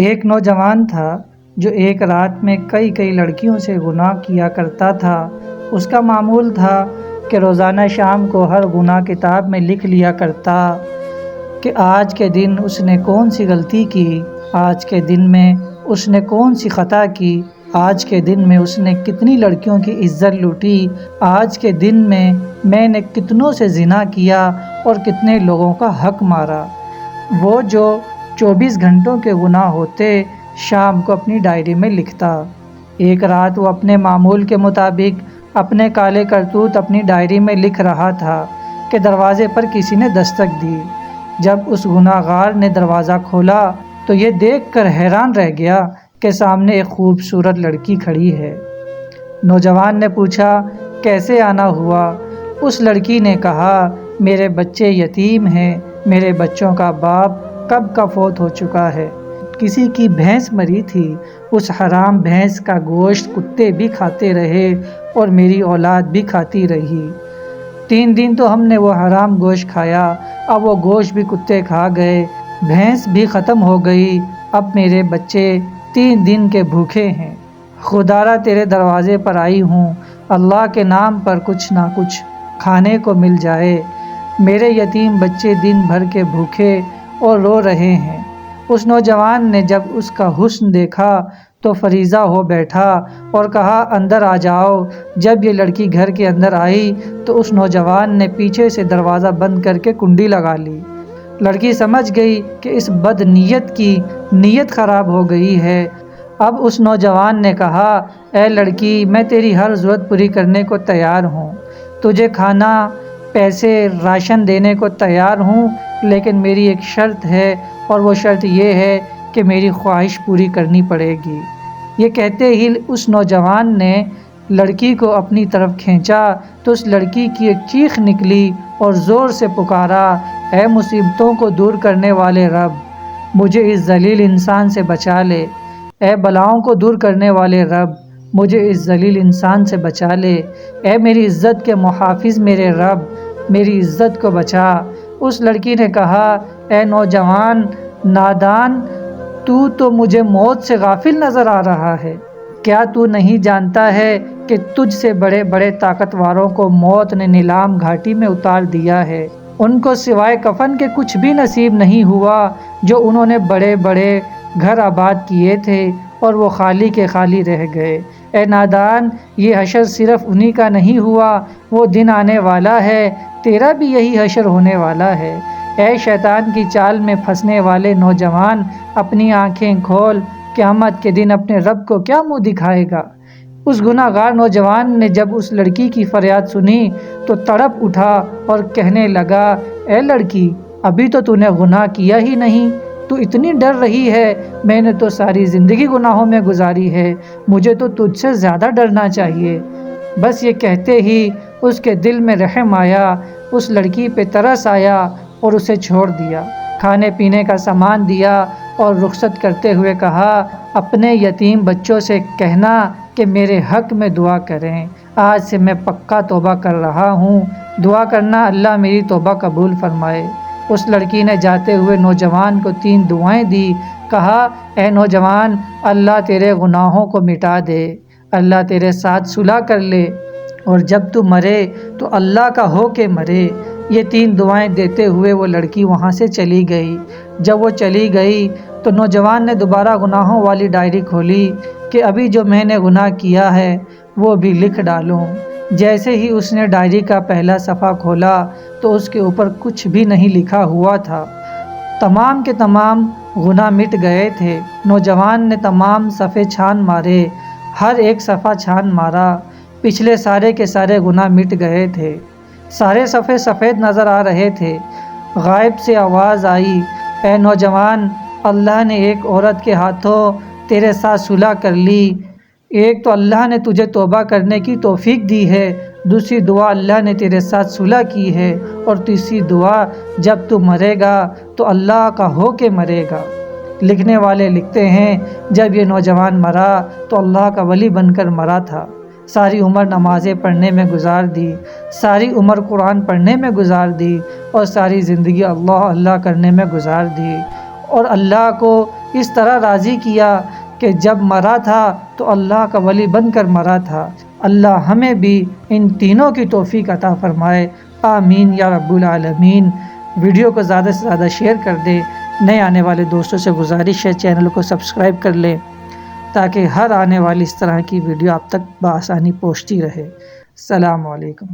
ایک نوجوان تھا جو ایک رات میں کئی لڑکیوں سے گناہ کیا کرتا تھا۔ اس کا معمول تھا کہ روزانہ شام کو ہر گناہ کتاب میں لکھ لیا کرتا کہ آج کے دن اس نے کون سی غلطی کی، آج کے دن میں اس نے کون سی خطا کی، آج کے دن میں اس نے کتنی لڑکیوں کی عزت لوٹی، آج کے دن میں نے کتنوں سے زنا کیا اور کتنے لوگوں کا حق مارا۔ وہ جو 24 گھنٹوں کے گناہ ہوتے شام کو اپنی ڈائری میں لکھتا۔ ایک رات وہ اپنے معمول کے مطابق اپنے کالے کرتوت اپنی ڈائری میں لکھ رہا تھا کہ دروازے پر کسی نے دستک دی۔ جب اس گناہ گار نے دروازہ کھولا تو یہ دیکھ کر حیران رہ گیا کہ سامنے ایک خوبصورت لڑکی کھڑی ہے۔ نوجوان نے پوچھا، کیسے آنا ہوا؟ اس لڑکی نے کہا، میرے بچے یتیم ہیں، میرے بچوں کا باپ کب کا فوت ہو چکا ہے، کسی کی بھینس مری تھی، اس حرام بھینس کا گوشت کتے بھی کھاتے رہے اور میری اولاد بھی کھاتی رہی۔ 3 دن تو ہم نے وہ حرام گوشت کھایا، اب وہ گوشت بھی کتے کھا گئے، بھینس بھی ختم ہو گئی، اب میرے بچے 3 دن کے بھوکے ہیں۔ خدارا تیرے دروازے پر آئی ہوں، اللہ کے نام پر کچھ نہ کچھ کھانے کو مل جائے، میرے یتیم بچے دن بھر کے بھوکے اور رو رہے ہیں۔ اس نوجوان نے جب اس کا حسن دیکھا تو فریضہ ہو بیٹھا اور کہا، اندر آ جاؤ۔ جب یہ لڑکی گھر کے اندر آئی تو اس نوجوان نے پیچھے سے دروازہ بند کر کے کنڈی لگا لی۔ لڑکی سمجھ گئی کہ اس بد نیت کی نیت خراب ہو گئی ہے۔ اب اس نوجوان نے کہا، اے لڑکی، میں تیری ہر ضرورت پوری کرنے کو تیار ہوں، تجھے کھانا، پیسے، راشن دینے کو تیار ہوں، لیکن میری ایک شرط ہے اور وہ شرط یہ ہے کہ میری خواہش پوری کرنی پڑے گی۔ یہ کہتے ہی اس نوجوان نے لڑکی کو اپنی طرف کھینچا تو اس لڑکی کی ایک چیخ نکلی اور زور سے پکارا، اے مصیبتوں کو دور کرنے والے رب، مجھے اس ذلیل انسان سے بچا لے۔ اے بلاؤں کو دور کرنے والے رب، مجھے اس ذلیل انسان سے بچا لے۔ اے میری عزت کے محافظ میرے رب، میری عزت کو بچا۔ اس لڑکی نے کہا، اے نوجوان نادان، تو مجھے موت سے غافل نظر آ رہا ہے۔ کیا تو نہیں جانتا ہے کہ تجھ سے بڑے بڑے طاقتوروں کو موت نے نیلام گھاٹی میں اتار دیا ہے؟ ان کو سوائے کفن کے کچھ بھی نصیب نہیں ہوا، جو انہوں نے بڑے بڑے گھر آباد کیے تھے اور وہ خالی کے خالی رہ گئے۔ اے نادان، یہ حشر صرف انہی کا نہیں ہوا، وہ دن آنے والا ہے، تیرا بھی یہی حشر ہونے والا ہے۔ اے شیطان کی چال میں پھنسنے والے نوجوان، اپنی آنکھیں کھول، قیامت کے دن اپنے رب کو کیا منہ دکھائے گا؟ اس گناہ گار نوجوان نے جب اس لڑکی کی فریاد سنی تو تڑپ اٹھا اور کہنے لگا، اے لڑکی، ابھی تو نے گناہ کیا ہی نہیں، تو اتنی ڈر رہی ہے؟ میں نے تو ساری زندگی گناہوں میں گزاری ہے، مجھے تو تجھ سے زیادہ ڈرنا چاہیے۔ بس یہ کہتے ہی اس کے دل میں رحم آیا، اس لڑکی پہ ترس آیا اور اسے چھوڑ دیا، کھانے پینے کا سامان دیا اور رخصت کرتے ہوئے کہا، اپنے یتیم بچوں سے کہنا کہ میرے حق میں دعا کریں، آج سے میں پکا توبہ کر رہا ہوں، دعا کرنا اللہ میری توبہ قبول فرمائے۔ اس لڑکی نے جاتے ہوئے نوجوان کو 3 دعائیں دی، کہا، اے نوجوان، اللہ تیرے گناہوں کو مٹا دے، اللہ تیرے ساتھ صلح کر لے، اور جب تو مرے تو اللہ کا ہو کے مرے۔ یہ 3 دعائیں دیتے ہوئے وہ لڑکی وہاں سے چلی گئی۔ جب وہ چلی گئی تو نوجوان نے دوبارہ گناہوں والی ڈائری کھولی کہ ابھی جو میں نے گناہ کیا ہے وہ بھی لکھ ڈالوں۔ جیسے ہی اس نے ڈائری کا پہلا صفحہ کھولا تو اس کے اوپر کچھ بھی نہیں لکھا ہوا تھا، تمام کے تمام گناہ مٹ گئے تھے۔ نوجوان نے تمام صفحے چھان مارے، ہر ایک صفحہ چھان مارا، پچھلے سارے کے سارے گناہ مٹ گئے تھے، سارے صفحے سفید نظر آ رہے تھے۔ غائب سے آواز آئی، اے نوجوان، اللہ نے ایک عورت کے ہاتھوں تیرے ساتھ صلح کر لی، ایک تو اللہ نے تجھے توبہ کرنے کی توفیق دی ہے، دوسری دعا اللہ نے تیرے ساتھ صلح کی ہے، اور تیسری دعا جب تو مرے گا تو اللہ کا ہو کے مرے گا۔ لکھنے والے لکھتے ہیں، جب یہ نوجوان مرا تو اللہ کا ولی بن کر مرا تھا، ساری عمر نمازیں پڑھنے میں گزار دی، ساری عمر قرآن پڑھنے میں گزار دی، اور ساری زندگی اللہ اللہ کرنے میں گزار دی، اور اللہ کو اس طرح راضی کیا کہ جب مرا تھا تو اللہ کا ولی بن کر مرا تھا۔ اللہ ہمیں بھی ان تینوں کی توفیق عطا فرمائے، آمین یا رب العالمین۔ ویڈیو کو زیادہ سے زیادہ شیئر کر دیں۔ نئے آنے والے دوستوں سے گزارش ہے چینل کو سبسکرائب کر لیں تاکہ ہر آنے والی اس طرح کی ویڈیو آپ تک بآسانی پہنچتی رہے۔ السلام علیکم۔